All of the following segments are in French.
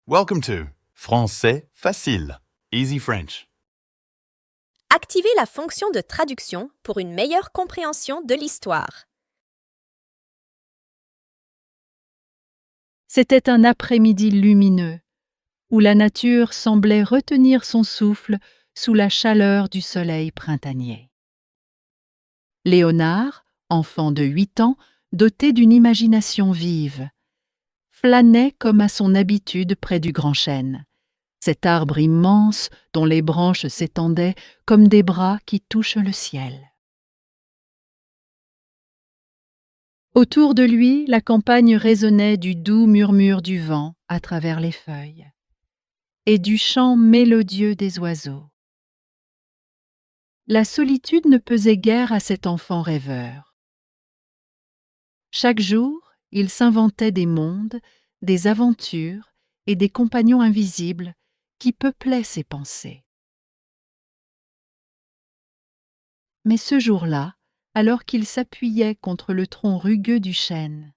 Welcome to Français facile, Easy French. Activez la fonction de traduction pour une meilleure compréhension de l'histoire. C'était un après-midi lumineux, où la nature semblait retenir son souffle sous la chaleur du soleil printanier. Léonard, enfant de 8 ans, doté d'une imagination vive, flânait comme à son habitude près du grand chêne, cet arbre immense dont les branches s'étendaient comme des bras qui touchent le ciel. Autour de lui, la campagne résonnait du doux murmure du vent à travers les feuilles et du chant mélodieux des oiseaux. La solitude ne pesait guère à cet enfant rêveur. Chaque jour, il s'inventait des mondes, des aventures et des compagnons invisibles qui peuplaient ses pensées. Mais ce jour-là, alors qu'il s'appuyait contre le tronc rugueux du chêne,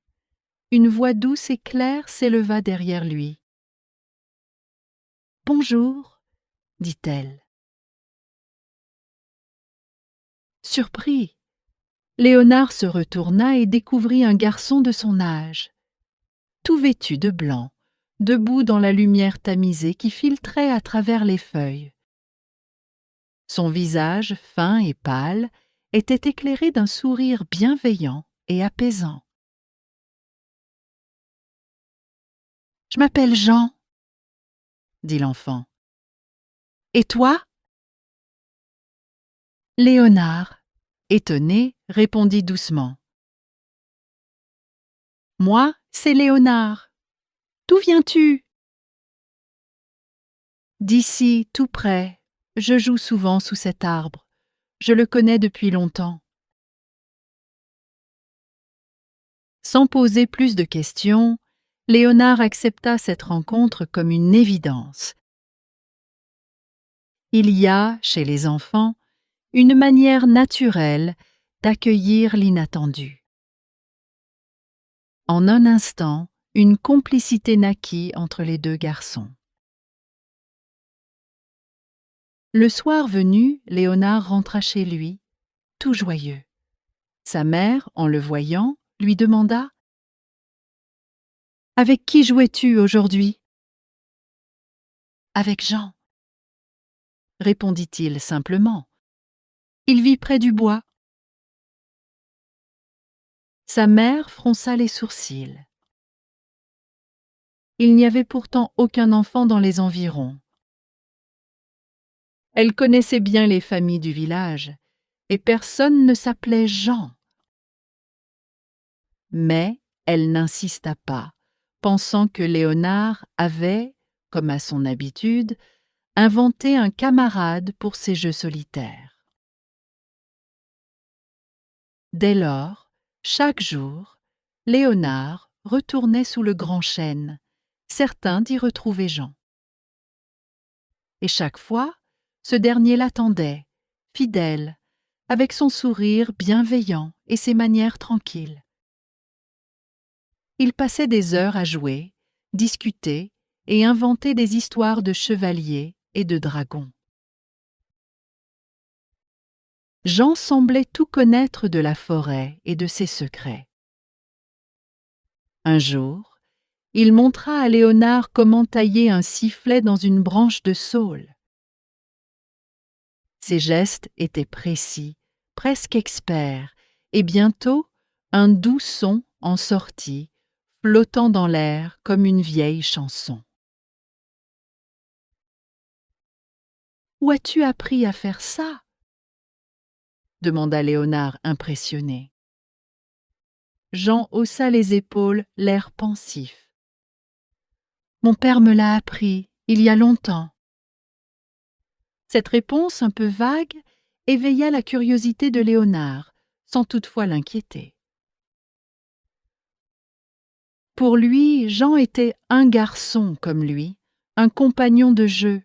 une voix douce et claire s'éleva derrière lui. « Bonjour » dit-elle. Surpris, Léonard se retourna et découvrit un garçon de son âge, tout vêtu de blanc, debout dans la lumière tamisée qui filtrait à travers les feuilles. Son visage, fin et pâle, était éclairé d'un sourire bienveillant et apaisant. « Je m'appelle Jean, » dit l'enfant. « Et toi ?» Léonard, étonné, répondit doucement. « Moi, c'est Léonard. D'où viens-tu » ? « D'ici, tout près. Je joue souvent sous cet arbre. Je le connais depuis longtemps. » Sans poser plus de questions, Léonard accepta cette rencontre comme une évidence. Il y a, chez les enfants, une manière naturelle d'accueillir l'inattendu. En un instant, une complicité naquit entre les deux garçons. Le soir venu, Léonard rentra chez lui, tout joyeux. Sa mère, en le voyant, lui demanda « Avec qui jouais-tu aujourd'hui ?»« Avec Jean, » répondit-il simplement. « Il vit près du bois. » Sa mère fronça les sourcils. Il n'y avait pourtant aucun enfant dans les environs. Elle connaissait bien les familles du village, et personne ne s'appelait Jean. Mais elle n'insista pas, pensant que Léonard avait, comme à son habitude, inventé un camarade pour ses jeux solitaires. Dès lors, chaque jour, Léonard retournait sous le grand chêne, certain d'y retrouver Jean. Et chaque fois, ce dernier l'attendait, fidèle, avec son sourire bienveillant et ses manières tranquilles. Il passait des heures à jouer, discuter et inventer des histoires de chevaliers et de dragons. Jean semblait tout connaître de la forêt et de ses secrets. Un jour, il montra à Léonard comment tailler un sifflet dans une branche de saule. Ses gestes étaient précis, presque experts, et bientôt un doux son en sortit, flottant dans l'air comme une vieille chanson. « Où as-tu appris à faire ça ?» demanda Léonard impressionné. Jean haussa les épaules, l'air pensif. « Mon père me l'a appris, il y a longtemps. » Cette réponse un peu vague éveilla la curiosité de Léonard, sans toutefois l'inquiéter. Pour lui, Jean était un garçon comme lui, un compagnon de jeu.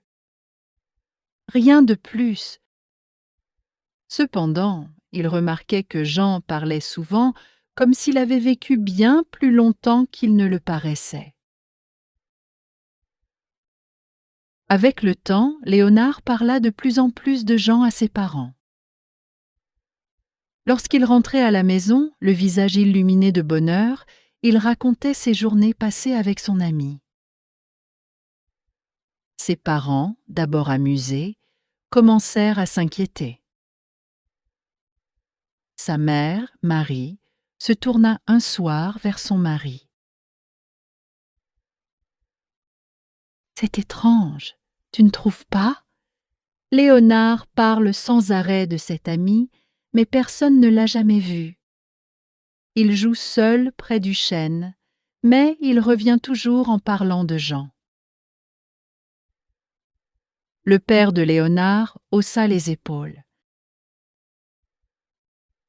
Rien de plus. Cependant, il remarquait que Jean parlait souvent comme s'il avait vécu bien plus longtemps qu'il ne le paraissait. Avec le temps, Léonard parla de plus en plus de gens à ses parents. Lorsqu'il rentrait à la maison, le visage illuminé de bonheur, il racontait ses journées passées avec son ami. Ses parents, d'abord amusés, commencèrent à s'inquiéter. Sa mère, Marie, se tourna un soir vers son mari. « C'est étrange, tu ne trouves pas ? Léonard parle sans arrêt de cet ami, mais personne ne l'a jamais vu. Il joue seul près du chêne, mais il revient toujours en parlant de Jean. » Le père de Léonard haussa les épaules.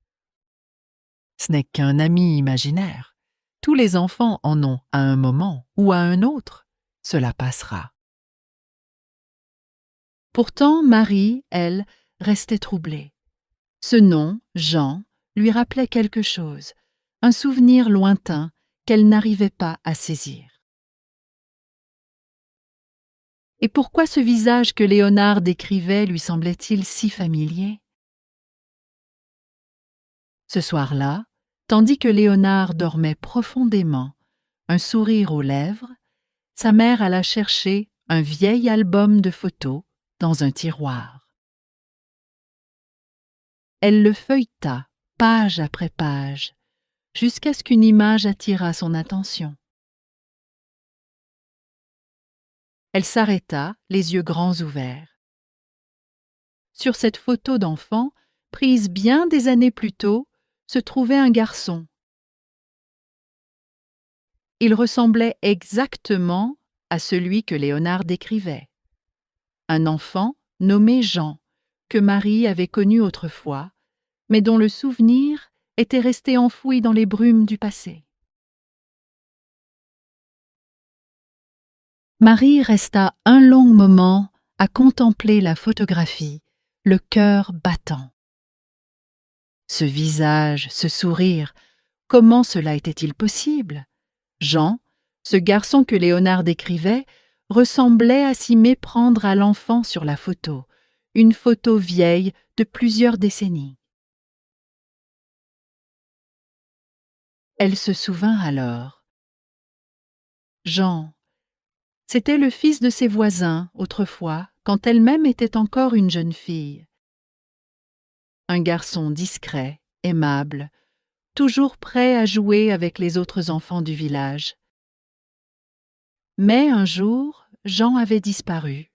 « Ce n'est qu'un ami imaginaire. Tous les enfants en ont à un moment ou à un autre. Cela passera. » Pourtant, Marie, elle, restait troublée. Ce nom, Jean, lui rappelait quelque chose, un souvenir lointain qu'elle n'arrivait pas à saisir. Et pourquoi ce visage que Léonard décrivait lui semblait-il si familier ? Ce soir-là, tandis que Léonard dormait profondément, un sourire aux lèvres, sa mère alla chercher un vieil album de photos dans un tiroir. Elle le feuilleta, page après page, jusqu'à ce qu'une image attirât son attention. Elle s'arrêta, les yeux grands ouverts. Sur cette photo d'enfant, prise bien des années plus tôt, se trouvait un garçon. Il ressemblait exactement à celui que Léonard décrivait. Un enfant nommé Jean, que Marie avait connu autrefois, mais dont le souvenir était resté enfoui dans les brumes du passé. Marie resta un long moment à contempler la photographie, le cœur battant. Ce visage, ce sourire, comment cela était-il possible ? Jean, ce garçon que Léonard décrivait, ressemblait à s'y méprendre à l'enfant sur la photo, une photo vieille de plusieurs décennies. Elle se souvint alors. Jean, c'était le fils de ses voisins, autrefois, quand elle-même était encore une jeune fille. Un garçon discret, aimable, toujours prêt à jouer avec les autres enfants du village. Mais un jour, Jean avait disparu.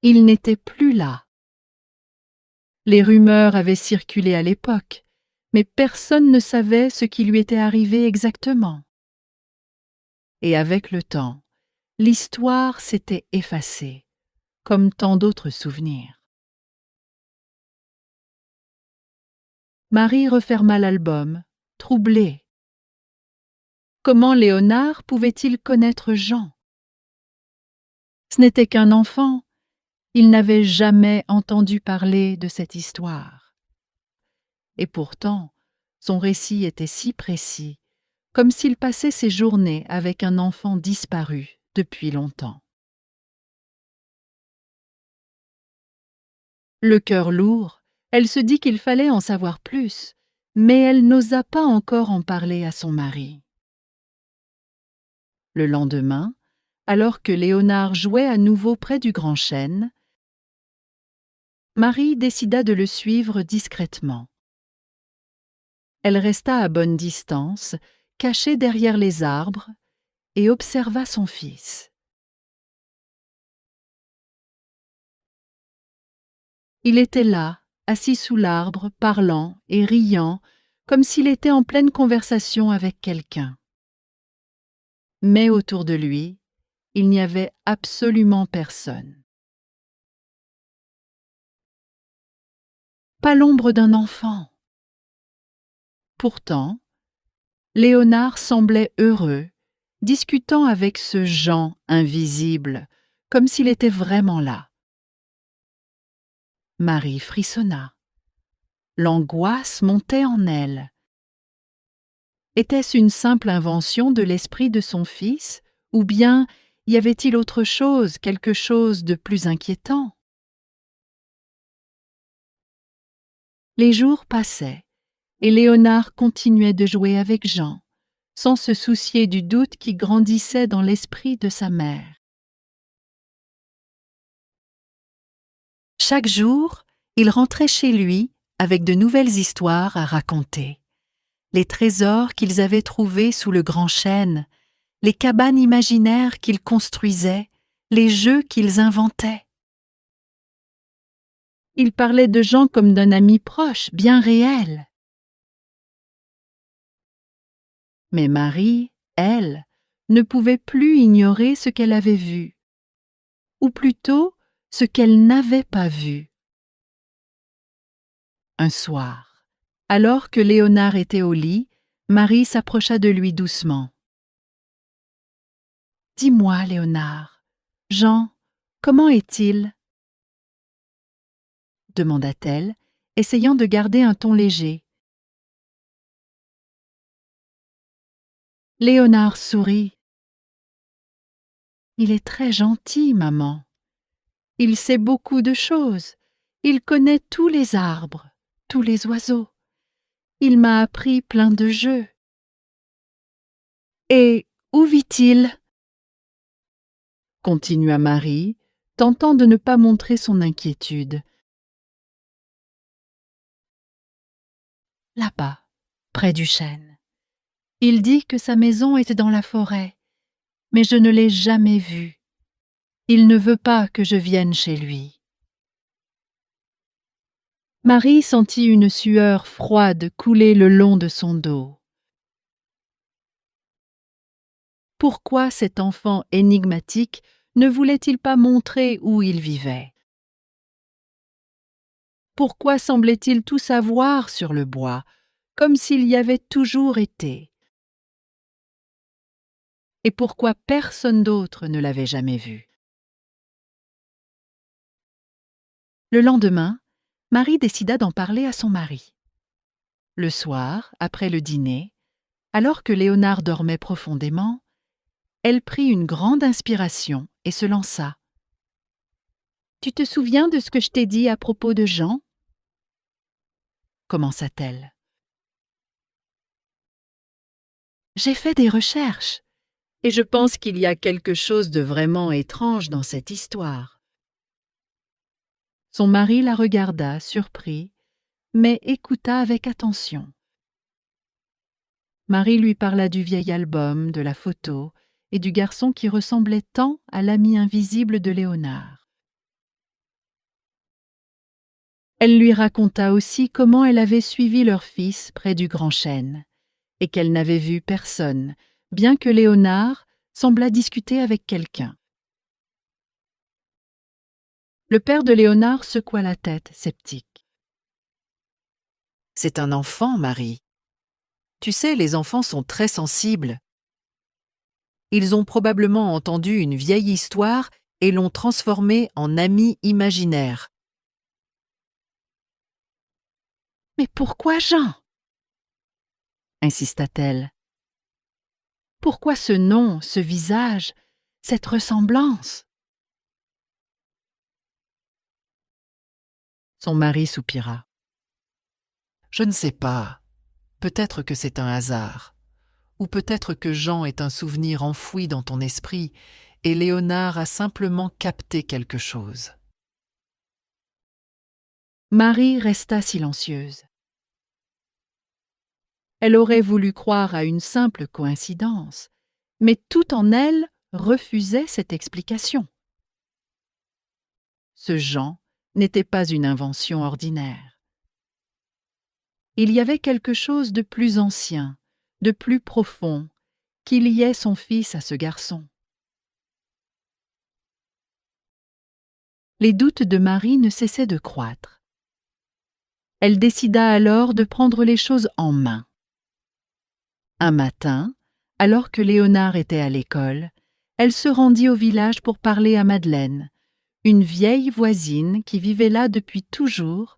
Il n'était plus là. Les rumeurs avaient circulé à l'époque, mais personne ne savait ce qui lui était arrivé exactement. Et avec le temps, l'histoire s'était effacée, comme tant d'autres souvenirs. Marie referma l'album, troublée. Comment Léonard pouvait-il connaître Jean ? Ce n'était qu'un enfant. Il n'avait jamais entendu parler de cette histoire. Et pourtant, son récit était si précis, comme s'il passait ses journées avec un enfant disparu depuis longtemps. Le cœur lourd, elle se dit qu'il fallait en savoir plus, mais elle n'osa pas encore en parler à son mari. Le lendemain, alors que Léonard jouait à nouveau près du grand chêne, Marie décida de le suivre discrètement. Elle resta à bonne distance, cachée derrière les arbres, et observa son fils. Il était là, assis sous l'arbre, parlant et riant, comme s'il était en pleine conversation avec quelqu'un. Mais autour de lui, il n'y avait absolument personne. Pas l'ombre d'un enfant. Pourtant, Léonard semblait heureux, discutant avec ce Jean invisible, comme s'il était vraiment là. Marie frissonna. L'angoisse montait en elle. Était-ce une simple invention de l'esprit de son fils, Ou bien y avait-il autre chose, quelque chose de plus inquiétant? Les jours passaient, et Léonard continuait de jouer avec Jean, sans se soucier du doute qui grandissait dans l'esprit de sa mère. Chaque jour, il rentrait chez lui avec de nouvelles histoires à raconter. Les trésors qu'ils avaient trouvés sous le grand chêne, les cabanes imaginaires qu'ils construisaient, les jeux qu'ils inventaient. Il parlait de Jean comme d'un ami proche, bien réel. Mais Marie, elle, ne pouvait plus ignorer ce qu'elle avait vu, ou plutôt ce qu'elle n'avait pas vu. Un soir, alors que Léonard était au lit, Marie s'approcha de lui doucement. « Dis-moi, Léonard, Jean, comment est-il » demanda-t-elle, essayant de garder un ton léger. Léonard sourit. « Il est très gentil, maman. Il sait beaucoup de choses. Il connaît tous les arbres, tous les oiseaux. Il m'a appris plein de jeux. »« Et où vit-il » continua Marie, tentant de ne pas montrer son inquiétude. « Là-bas, près du chêne. Il dit que sa maison était dans la forêt, mais je ne l'ai jamais vu. Il ne veut pas que je vienne chez lui. » Marie sentit une sueur froide couler le long de son dos. Pourquoi cet enfant énigmatique ne voulait-il pas montrer où il vivait? Pourquoi semblait-il tout savoir sur le bois, comme s'il y avait toujours été? Et pourquoi personne d'autre ne l'avait jamais vu? Le lendemain, Marie décida d'en parler à son mari. Le soir, après le dîner, alors que Léonard dormait profondément, elle prit une grande inspiration et se lança. « Tu te souviens de ce que je t'ai dit à propos de Jean » commença-t-elle. « J'ai fait des recherches, et je pense qu'il y a quelque chose de vraiment étrange dans cette histoire. » Son mari la regarda, surpris, mais écouta avec attention. Marie lui parla du vieil album, de la photo et du garçon qui ressemblait tant à l'ami invisible de Léonard. Elle lui raconta aussi comment elle avait suivi leur fils près du grand chêne et qu'elle n'avait vu personne, bien que Léonard semblât discuter avec quelqu'un. Le père de Léonard secoua la tête, sceptique. « C'est un enfant, Marie. Tu sais, les enfants sont très sensibles. Ils ont probablement entendu une vieille histoire et l'ont transformée en ami imaginaire. » « Mais pourquoi Jean » insista-t-elle. « Pourquoi ce nom, ce visage, cette ressemblance ?» Son mari soupira. « Je ne sais pas. Peut-être que c'est un hasard. Ou peut-être que Jean est un souvenir enfoui dans ton esprit et Léonard a simplement capté quelque chose. » Marie resta silencieuse. Elle aurait voulu croire à une simple coïncidence, mais tout en elle refusait cette explication. Ce Jean n'était pas une invention ordinaire. Il y avait quelque chose de plus ancien, de plus profond, qui liait son fils à ce garçon. Les doutes de Marie ne cessaient de croître. Elle décida alors de prendre les choses en main. Un matin, alors que Léonard était à l'école, elle se rendit au village pour parler à Madeleine, une vieille voisine qui vivait là depuis toujours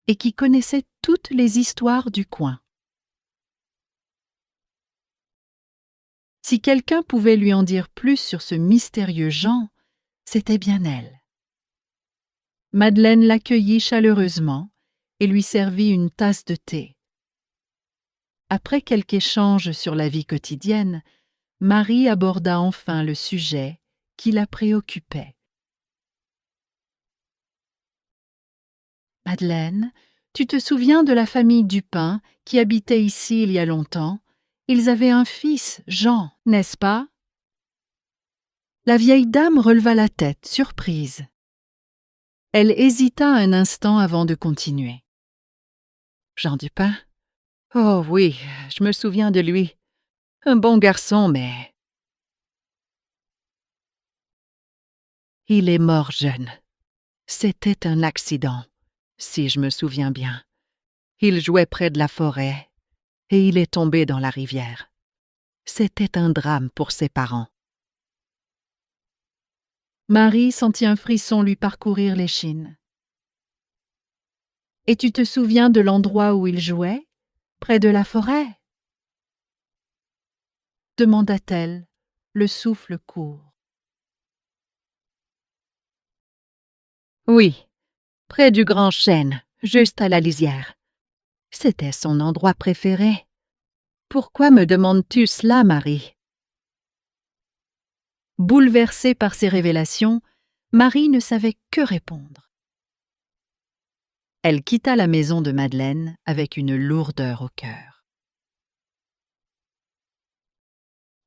et qui connaissait toutes les histoires du coin. Si quelqu'un pouvait lui en dire plus sur ce mystérieux Jean, c'était bien elle. Madeleine l'accueillit chaleureusement et lui servit une tasse de thé. Après quelques échanges sur la vie quotidienne, Marie aborda enfin le sujet qui la préoccupait. « Madeleine, tu te souviens de la famille Dupin qui habitait ici il y a longtemps? Ils avaient un fils, Jean, n'est-ce pas ?» La vieille dame releva la tête, surprise. Elle hésita un instant avant de continuer. « Jean Dupin? Oh oui, je me souviens de lui. Un bon garçon, mais... il est mort jeune. C'était un accident, si je me souviens bien. Il jouait près de la forêt et il est tombé dans la rivière. C'était un drame pour ses parents. » Marie sentit un frisson lui parcourir l'échine. « Et tu te souviens de l'endroit où il jouait, près de la forêt ?» demanda-t-elle, le souffle court. « Oui, près du grand chêne, juste à la lisière. C'était son endroit préféré. Pourquoi me demandes-tu cela, Marie ?» Bouleversée par ces révélations, Marie ne savait que répondre. Elle quitta la maison de Madeleine avec une lourdeur au cœur.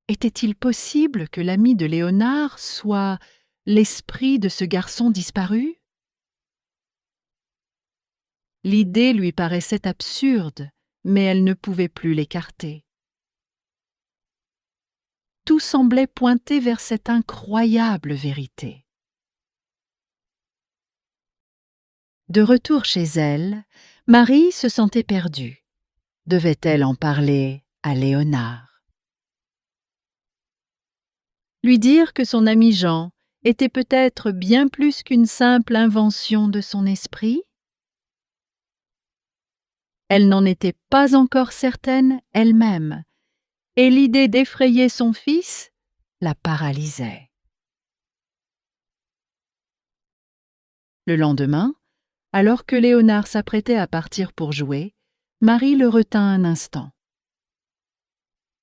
Était-il possible que l'ami de Léonard soit l'esprit de ce garçon disparu? L'idée lui paraissait absurde, mais elle ne pouvait plus l'écarter. Tout semblait pointer vers cette incroyable vérité. De retour chez elle, Marie se sentait perdue. Devait-elle en parler à Léonard? Lui dire que son ami Jean était peut-être bien plus qu'une simple invention de son esprit? Elle n'en était pas encore certaine elle-même, et l'idée d'effrayer son fils la paralysait. Le lendemain, alors que Léonard s'apprêtait à partir pour jouer, Marie le retint un instant.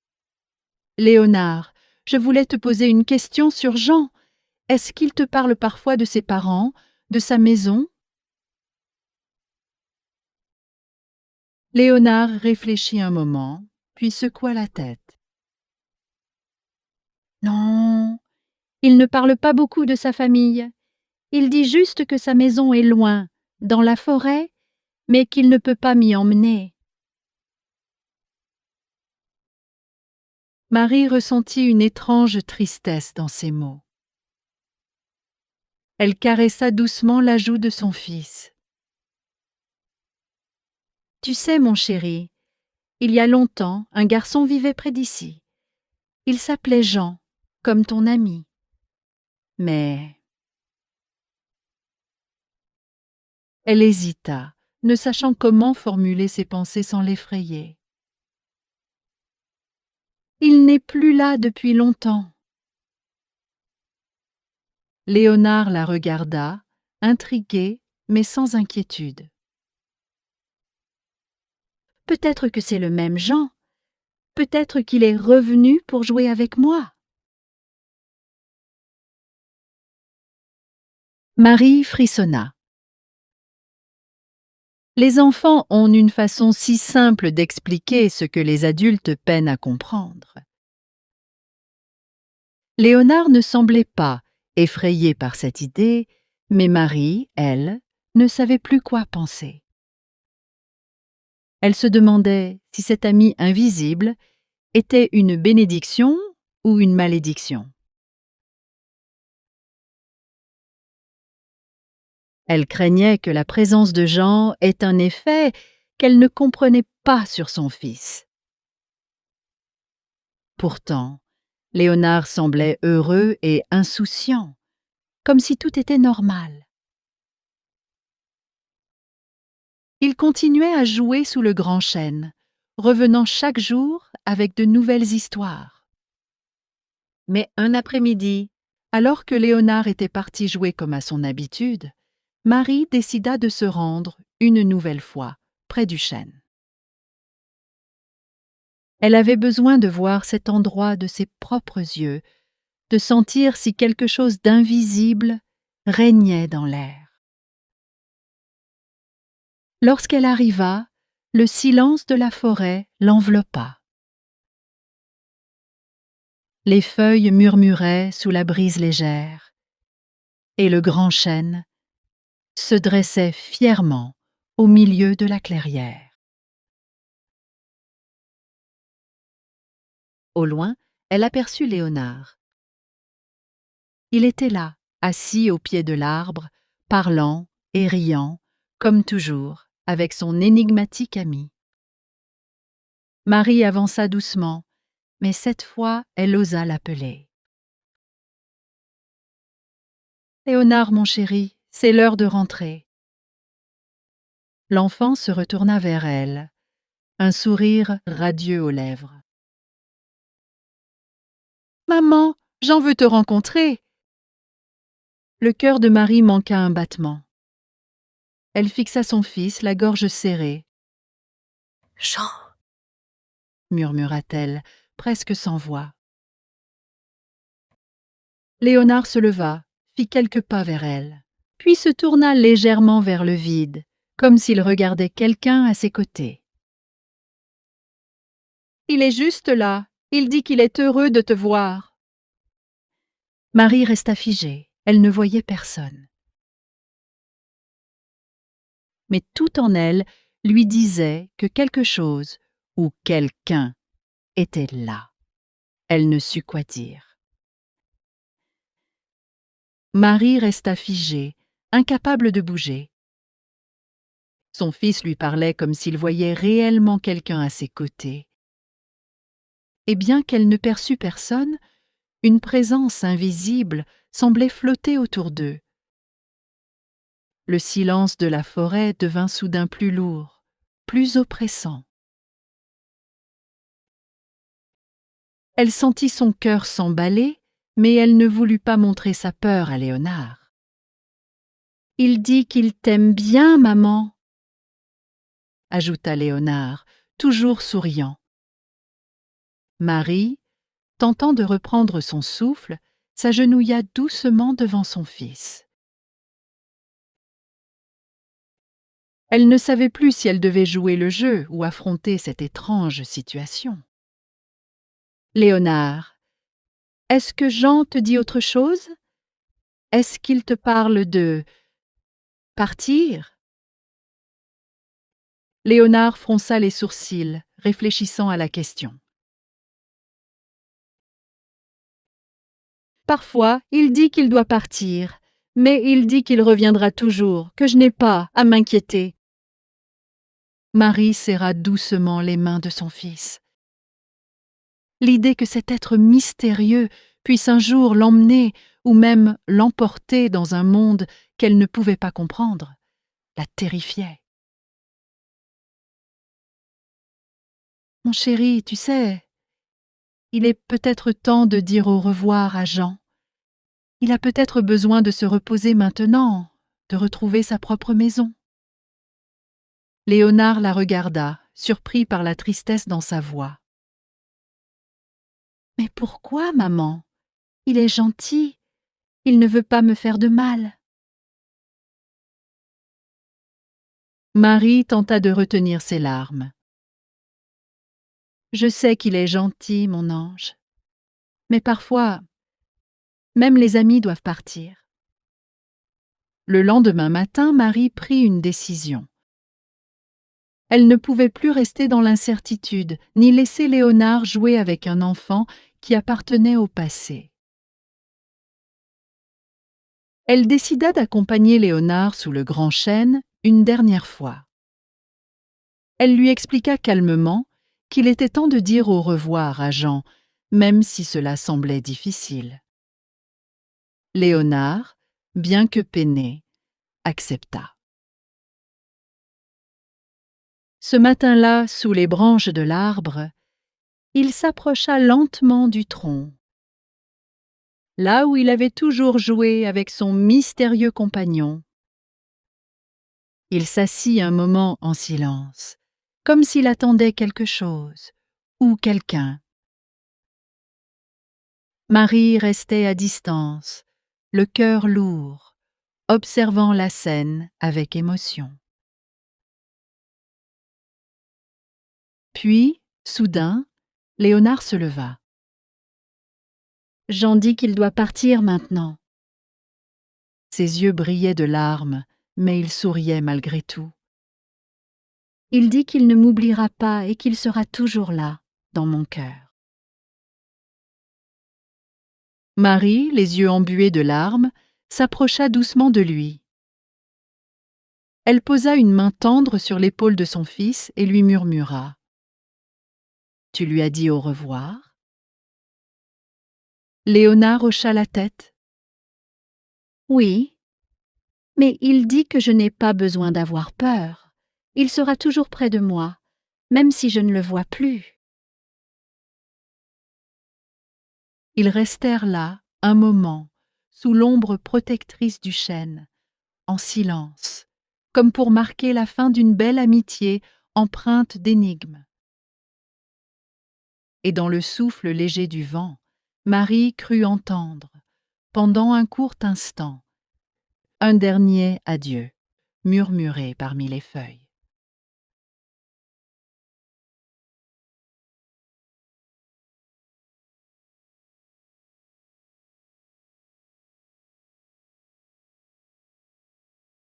« Léonard, je voulais te poser une question sur Jean. Est-ce qu'il te parle parfois de ses parents, de sa maison ?» Léonard réfléchit un moment, puis secoua la tête. « Non, il ne parle pas beaucoup de sa famille. Il dit juste que sa maison est loin, dans la forêt, mais qu'il ne peut pas m'y emmener. » Marie ressentit une étrange tristesse dans ces mots. Elle caressa doucement la joue de son fils. « Tu sais, mon chéri, il y a longtemps, un garçon vivait près d'ici. Il s'appelait Jean, comme ton ami. Mais... » Elle hésita, ne sachant comment formuler ses pensées sans l'effrayer. « Il n'est plus là depuis longtemps. » Léonard la regarda, intrigué, mais sans inquiétude. « Peut-être que c'est le même Jean. Peut-être qu'il est revenu pour jouer avec moi. » Marie frissonna. Les enfants ont une façon si simple d'expliquer ce que les adultes peinent à comprendre. Léonard ne semblait pas effrayé par cette idée, mais Marie, elle, ne savait plus quoi penser. Elle se demandait si cet ami invisible était une bénédiction ou une malédiction. Elle craignait que la présence de Jean ait un effet qu'elle ne comprenait pas sur son fils. Pourtant, Léonard semblait heureux et insouciant, comme si tout était normal. Il continuait à jouer sous le grand chêne, revenant chaque jour avec de nouvelles histoires. Mais un après-midi, alors que Léonard était parti jouer comme à son habitude, Marie décida de se rendre, une nouvelle fois, près du chêne. Elle avait besoin de voir cet endroit de ses propres yeux, de sentir si quelque chose d'invisible régnait dans l'air. Lorsqu'elle arriva, le silence de la forêt l'enveloppa. Les feuilles murmuraient sous la brise légère, et le grand chêne se dressait fièrement au milieu de la clairière. Au loin, elle aperçut Léonard. Il était là, assis au pied de l'arbre, parlant et riant, comme toujours, avec son énigmatique ami. Marie avança doucement, mais cette fois elle osa l'appeler. « Léonard, mon chéri, c'est l'heure de rentrer. » L'enfant se retourna vers elle, un sourire radieux aux lèvres. « Maman, j'en veux te rencontrer !» Le cœur de Marie manqua un battement. Elle fixa son fils, la gorge serrée. « Jean !» murmura-t-elle, presque sans voix. Léonard se leva, fit quelques pas vers elle, puis se tourna légèrement vers le vide, comme s'il regardait quelqu'un à ses côtés. « Il est juste là, il dit qu'il est heureux de te voir. » Marie resta figée, elle ne voyait personne. Mais tout en elle lui disait que quelque chose ou quelqu'un était là. Elle ne sut quoi dire. Marie resta figée, incapable de bouger. Son fils lui parlait comme s'il voyait réellement quelqu'un à ses côtés. Et bien qu'elle ne perçût personne, une présence invisible semblait flotter autour d'eux. Le silence de la forêt devint soudain plus lourd, plus oppressant. Elle sentit son cœur s'emballer, mais elle ne voulut pas montrer sa peur à Léonard. « Il dit qu'il t'aime bien, maman !» ajouta Léonard, toujours souriant. Marie, tentant de reprendre son souffle, s'agenouilla doucement devant son fils. Elle ne savait plus si elle devait jouer le jeu ou affronter cette étrange situation. « Léonard, est-ce que Jean te dit autre chose? Est-ce qu'il te parle de partir ?» Léonard fronça les sourcils, réfléchissant à la question. « Parfois, il dit qu'il doit partir, mais il dit qu'il reviendra toujours, que je n'ai pas à m'inquiéter. » Marie serra doucement les mains de son fils. L'idée que cet être mystérieux puisse un jour l'emmener ou même l'emporter dans un monde qu'elle ne pouvait pas comprendre la terrifiait. « Mon chéri, tu sais, il est peut-être temps de dire au revoir à Jean. Il a peut-être besoin de se reposer maintenant, de retrouver sa propre maison. » Léonard la regarda, surpris par la tristesse dans sa voix. « Mais pourquoi, maman? Il est gentil, il ne veut pas me faire de mal. » Marie tenta de retenir ses larmes. « Je sais qu'il est gentil, mon ange, mais parfois, même les amis doivent partir. » Le lendemain matin, Marie prit une décision. Elle ne pouvait plus rester dans l'incertitude, ni laisser Léonard jouer avec un enfant qui appartenait au passé. Elle décida d'accompagner Léonard sous le grand chêne une dernière fois. Elle lui expliqua calmement qu'il était temps de dire au revoir à Jean, même si cela semblait difficile. Léonard, bien que peiné, accepta. Ce matin-là, sous les branches de l'arbre, il s'approcha lentement du tronc là où il avait toujours joué avec son mystérieux compagnon. Il s'assit un moment en silence, comme s'il attendait quelque chose ou quelqu'un. Marie restait à distance, le cœur lourd, observant la scène avec émotion. Puis, soudain, Léonard se leva. « Jean dit qu'il doit partir maintenant. » Ses yeux brillaient de larmes, mais il souriait malgré tout. « Il dit qu'il ne m'oubliera pas et qu'il sera toujours là, dans mon cœur. » Marie, les yeux embués de larmes, s'approcha doucement de lui. Elle posa une main tendre sur l'épaule de son fils et lui murmura : « Tu lui as dit au revoir ?» Léonard hocha la tête. « Oui, mais il dit que je n'ai pas besoin d'avoir peur. Il sera toujours près de moi, même si je ne le vois plus. » Ils restèrent là, un moment, sous l'ombre protectrice du chêne, en silence, comme pour marquer la fin d'une belle amitié empreinte d'énigmes. Et dans le souffle léger du vent, Marie crut entendre, pendant un court instant, un dernier adieu, murmuré parmi les feuilles.